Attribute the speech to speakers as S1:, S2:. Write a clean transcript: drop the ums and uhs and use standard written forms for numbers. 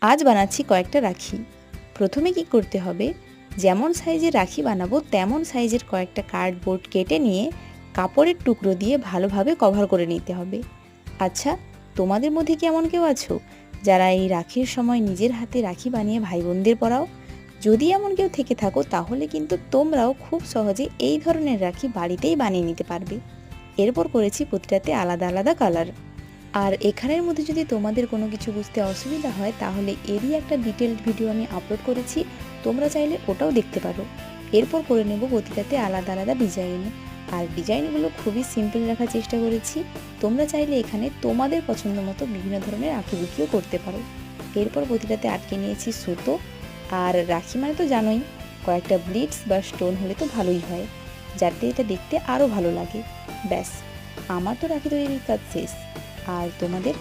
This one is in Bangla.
S1: আজ বানাচ্ছি কয়েকটা রাখি। প্রথমে কি করতে হবে, যেমন সাইজের রাখি বানাবো তেমন সাইজের কয়েকটা কার্ডবোর্ড কেটে নিয়ে কাপড়ের টুকরো দিয়ে ভালোভাবে কভার করে নিতে হবে। আচ্ছা, তোমাদের মধ্যে কি এমন কেউ আছো যারা এই রাখির সময় নিজের হাতে রাখি বানিয়ে ভাই বোনদের পরাও? যদি এমন কেউ থেকে থাকো তাহলে কিন্তু তোমরাও খুব সহজে এই ধরনের রাখি বাড়িতেই বানিয়ে নিতে পারবে। এরপর করেছি প্রতিটাতে আলাদা আলাদা কালার। আর এখানের মধ্যে যদি তোমাদের কোনো কিছু বুঝতে অসুবিধা হয় তাহলে এরই একটা ডিটেলড ভিডিও আমি আপলোড করেছি, তোমরা চাইলে ওটাও দেখতে পারো। এরপর করে নেব প্রতিটাতে আলাদা আলাদা ডিজাইন। আর ডিজাইনগুলো খুবই সিম্পল রাখার চেষ্টা করেছি। তোমরা চাইলে এখানে তোমাদের পছন্দ মতো বিভিন্ন ধরনের আঁকিবুকিও করতে পারো। এরপর প্রতিটাতে আটকে নিয়েছি সুতো। আর রাখি মানে তো জানোই, কয়েকটা ব্লিডস বা স্টোন হলে তো ভালোই হয়, যাতে এটা দেখতে আরও ভালো লাগে। ব্যাস, আমার তো রাখি তৈরির কাজ শেষ। আর তোমাদের?